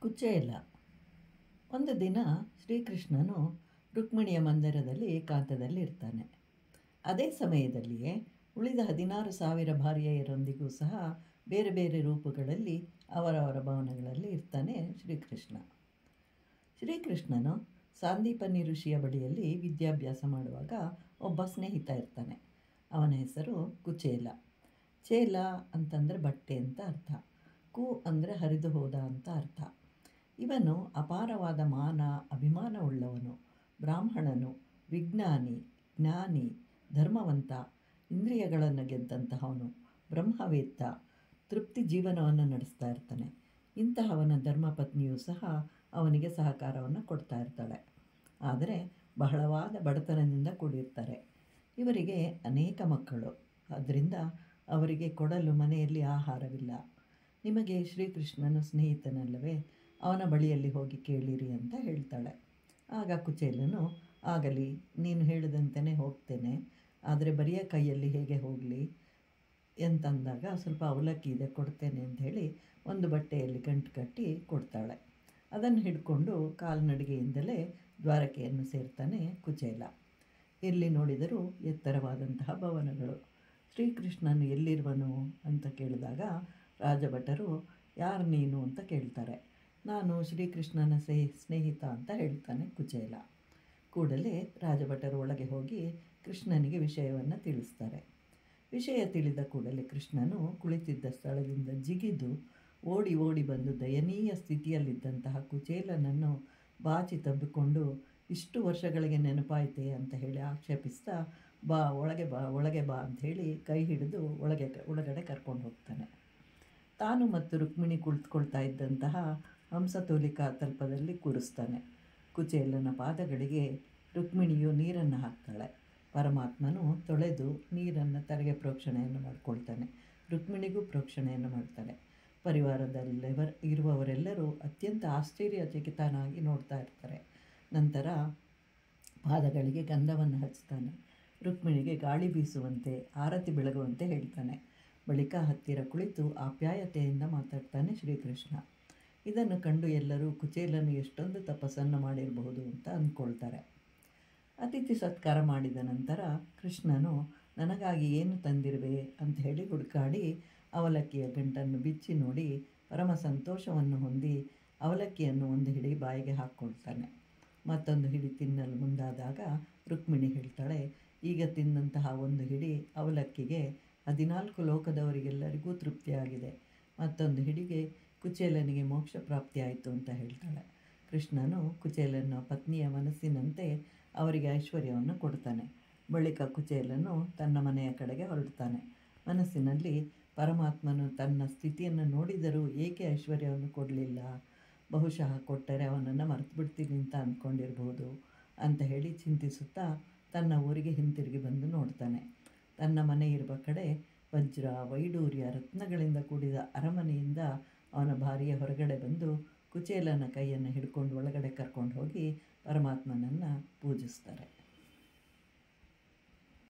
ಕುಚೇಲ. ಒಂದು ದಿನ ಶ್ರೀಕೃಷ್ಣನು ರುಕ್ಮಿಣಿಯ ಮಂದಿರದಲ್ಲಿ ಏಕಾಂತದಲ್ಲಿ ಇರ್ತಾನೆ. ಅದೇ ಸಮಯದಲ್ಲಿಯೇ ಉಳಿದ 16,000 ಭಾರ್ಯೆಯರೊಂದಿಗೂ ಸಹ ಬೇರೆ ಬೇರೆ ರೂಪಗಳಲ್ಲಿ ಅವರವರ ಭವನಗಳಲ್ಲಿ ಇರ್ತಾನೆ ಶ್ರೀಕೃಷ್ಣ. ಶ್ರೀಕೃಷ್ಣನು ಸಾಂದೀಪನಿ ಋಷಿಯ ಬಳಿಯಲ್ಲಿ ವಿದ್ಯಾಭ್ಯಾಸ ಮಾಡುವಾಗ ಒಬ್ಬ ಸ್ನೇಹಿತ ಇರ್ತಾನೆ. ಅವನ ಹೆಸರು ಕುಚೇಲ. ಚೇಲ ಅಂತಂದರೆ ಬಟ್ಟೆ ಅಂತ ಅರ್ಥ. ಕು ಅಂದರೆ ಹರಿದು ಹೋದ ಅಂತ ಅರ್ಥ. ಇವನು ಅಪಾರವಾದ ಮಾನ ಅಭಿಮಾನವುಳ್ಳವನು, ಬ್ರಾಹ್ಮಣನು, ವಿಜ್ಞಾನಿ, ಜ್ಞಾನಿ, ಧರ್ಮವಂತ, ಇಂದ್ರಿಯಗಳನ್ನು ಗೆದ್ದಂತಹವನು, ಬ್ರಹ್ಮವೇತ್ತ, ತೃಪ್ತಿ ಜೀವನವನ್ನು ನಡೆಸ್ತಾ ಇರ್ತಾನೆ. ಇಂತಹವನ ಧರ್ಮಪತ್ನಿಯೂ ಸಹ ಅವನಿಗೆ ಸಹಕಾರವನ್ನು ಕೊಡ್ತಾ ಇರ್ತಾಳೆ. ಆದರೆ ಬಹಳವಾದ ಬಡತನದಿಂದ ಕೂಡಿರ್ತಾರೆ. ಇವರಿಗೆ ಅನೇಕ ಮಕ್ಕಳು. ಆದ್ದರಿಂದ ಅವರಿಗೆ ಕೊಡಲು ಮನೆಯಲ್ಲಿ ಆಹಾರವಿಲ್ಲ. ನಿಮಗೆ ಶ್ರೀಕೃಷ್ಣನು ಸ್ನೇಹಿತನಲ್ಲವೇ, ಅವನ ಬಳಿಯಲ್ಲಿ ಹೋಗಿ ಕೇಳಿರಿ ಅಂತ ಹೇಳ್ತಾಳೆ. ಆಗ ಕುಚೇಲನು, ಆಗಲಿ, ನೀನು ಹೇಳಿದಂತೆಯೇ ಹೋಗ್ತೇನೆ, ಆದರೆ ಬರಿಯ ಕೈಯಲ್ಲಿ ಹೇಗೆ ಹೋಗಲಿ ಎಂತಂದಾಗ ಸ್ವಲ್ಪ ಅವಲಕ್ಕಿ ಇದೆ ಕೊಡ್ತೇನೆ ಅಂತ ಹೇಳಿ ಒಂದು ಬಟ್ಟೆಯಲ್ಲಿ ಗಂಟು ಕಟ್ಟಿ ಕೊಡ್ತಾಳೆ. ಅದನ್ನು ಹಿಡ್ಕೊಂಡು ಕಾಲ್ನಡಿಗೆಯಿಂದಲೇ ದ್ವಾರಕೆಯನ್ನು ಸೇರ್ತಾನೆ ಕುಚೇಲ. ಎಲ್ಲಿ ನೋಡಿದರೂ ಎತ್ತರವಾದಂತಹ ಭವನಗಳು. ಶ್ರೀಕೃಷ್ಣನು ಎಲ್ಲಿರುವನು ಅಂತ ಕೇಳಿದಾಗ ರಾಜಭಟರು, ಯಾರು ನೀನು ಅಂತ ಕೇಳ್ತಾರೆ. ನಾನು ಶ್ರೀಕೃಷ್ಣನ ಸ್ನೇಹಿತ ಅಂತ ಹೇಳ್ತಾನೆ ಕುಚೇಲ. ಕೂಡಲೇ ರಾಜಭಟರು ಒಳಗೆ ಹೋಗಿ ಕೃಷ್ಣನಿಗೆ ವಿಷಯವನ್ನು ತಿಳಿಸ್ತಾರೆ. ವಿಷಯ ತಿಳಿದ ಕೂಡಲೇ ಕೃಷ್ಣನು ಕುಳಿತಿದ್ದ ಸ್ಥಳದಿಂದ ಜಿಗಿದು ಓಡಿ ಓಡಿ ಬಂದು ದಯನೀಯ ಸ್ಥಿತಿಯಲ್ಲಿದ್ದಂತಹ ಕುಚೇಲನನ್ನು ಬಾಚಿ ತಬ್ಬಿಕೊಂಡು, ಇಷ್ಟು ವರ್ಷಗಳಿಗೆ ನೆನಪಾಯಿತೆ ಅಂತ ಹೇಳಿ ಆಕ್ಷೇಪಿಸ್ತಾ, ಬಾ ಒಳಗೆ ಬಾ ಅಂಥೇಳಿ ಕೈ ಹಿಡಿದು ಒಳಗಡೆ ಕರ್ಕೊಂಡು ಹೋಗ್ತಾನೆ. ತಾನು ಮತ್ತು ರುಕ್ಮಿಣಿ ಕುಳಿತುಕೊಳ್ತಾ ಇದ್ದಂತಹ ಹಂಸತೋಲಿಕಾ ತಲ್ಪದಲ್ಲಿ ಕೂರಿಸ್ತಾನೆ. ಕುಚೇಲನ ಪಾದಗಳಿಗೆ ರುಕ್ಮಿಣಿಯು ನೀರನ್ನು ಹಾಕ್ತಾಳೆ. ಪರಮಾತ್ಮನು ತೊಳೆದು ನೀರನ್ನು ತಲೆಗೆ ಪ್ರೋಕ್ಷಣೆಯನ್ನು ಮಾಡಿಕೊಳ್ತಾನೆ. ರುಕ್ಮಿಣಿಗೂ ಪ್ರೋಕ್ಷಣೆಯನ್ನು ಮಾಡ್ತಾಳೆ. ಪರಿವಾರದಲ್ಲಿ ಇರುವವರೆಲ್ಲರೂ ಅತ್ಯಂತ ಆಶ್ಚರ್ಯಚಕಿತನಾಗಿ ನೋಡ್ತಾ ಇರ್ತಾರೆ. ನಂತರ ಪಾದಗಳಿಗೆ ಗಂಧವನ್ನು ಹಚ್ತಾನೆ. ರುಕ್ಮಿಣಿಗೆ ಗಾಳಿ ಬೀಸುವಂತೆ, ಆರತಿ ಬೆಳಗುವಂತೆ ಹೇಳ್ತಾನೆ. ಬಳಿಕ ಹತ್ತಿರ ಕುಳಿತು ಆಪ್ಯಾಯತೆಯಿಂದ ಮಾತಾಡ್ತಾನೆ ಶ್ರೀಕೃಷ್ಣ. ಇದನ್ನು ಕಂಡು ಎಲ್ಲರೂ ಕುಚೇಲನು ಎಷ್ಟೊಂದು ತಪಸ್ಸನ್ನು ಮಾಡಿರಬಹುದು ಅಂತ ಅಂದ್ಕೊಳ್ತಾರೆ. ಅತಿಥಿ ಸತ್ಕಾರ ಮಾಡಿದ ನಂತರ ಕೃಷ್ಣನು, ನನಗಾಗಿ ಏನು ತಂದಿರುವೆ ಅಂತ ಹೇಳಿ ಹುಡುಕಾಡಿ ಅವಲಕ್ಕಿಯ ಗಂಟನ್ನು ಬಿಚ್ಚಿ ನೋಡಿ ಪರಮ ಸಂತೋಷವನ್ನು ಹೊಂದಿ ಅವಲಕ್ಕಿಯನ್ನು ಒಂದು ಹಿಡಿ ಬಾಯಿಗೆ ಹಾಕ್ಕೊಳ್ತಾನೆ. ಮತ್ತೊಂದು ಹಿಡಿ ತಿನ್ನಲು ಮುಂದಾದಾಗ ರುಕ್ಮಿಣಿ ಹೇಳ್ತಾಳೆ, ಈಗ ತಿಂದಂತಹ ಒಂದು ಹಿಡಿ ಅವಲಕ್ಕಿಗೆ 14 ಲೋಕದವರಿಗೆಲ್ಲರಿಗೂ ತೃಪ್ತಿಯಾಗಿದೆ. ಮತ್ತೊಂದು ಹಿಡಿಗೆ ಕುಚೇಲನಿಗೆ ಮೋಕ್ಷ ಪ್ರಾಪ್ತಿಯಾಯಿತು ಅಂತ ಹೇಳ್ತಾಳೆ. ಕೃಷ್ಣನು ಕುಚೇಲನ ಪತ್ನಿಯ ಮನಸ್ಸಿನಂತೆ ಅವರಿಗೆ ಐಶ್ವರ್ಯವನ್ನು ಕೊಡ್ತಾನೆ. ಬಳಿಕ ಕುಚೇಲನು ತನ್ನ ಮನೆಯ ಕಡೆಗೆ ಹೊರಡ್ತಾನೆ. ಮನಸ್ಸಿನಲ್ಲಿ ಪರಮಾತ್ಮನು ತನ್ನ ಸ್ಥಿತಿಯನ್ನು ನೋಡಿದರೂ ಏಕೆ ಐಶ್ವರ್ಯವನ್ನು ಕೊಡಲಿಲ್ಲ, ಬಹುಶಃ ಕೊಟ್ಟರೆ ಅವನನ್ನು ಮರೆತು ಬಿಡ್ತೀನಿ ಅಂತ ಅಂದ್ಕೊಂಡಿರ್ಬೋದು ಅಂತ ಹೇಳಿ ಚಿಂತಿಸುತ್ತಾ ತನ್ನ ಊರಿಗೆ ಹಿಂತಿರುಗಿ ಬಂದು ನೋಡ್ತಾನೆ. ತನ್ನ ಮನೆ ಇರುವ ಕಡೆ ವಜ್ರ, ವೈಡೂರ್ಯ, ರತ್ನಗಳಿಂದ ಕೂಡಿದ ಅರಮನೆಯಿಂದ ಅವನ ಭಾರ್ಯೆ ಹೊರಗಡೆ ಬಂದು ಕುಚೇಲನ ಕೈಯನ್ನು ಹಿಡ್ಕೊಂಡು ಒಳಗಡೆ ಕರ್ಕೊಂಡು ಹೋಗಿ ಪರಮಾತ್ಮನನ್ನು ಪೂಜಿಸ್ತಾರೆ.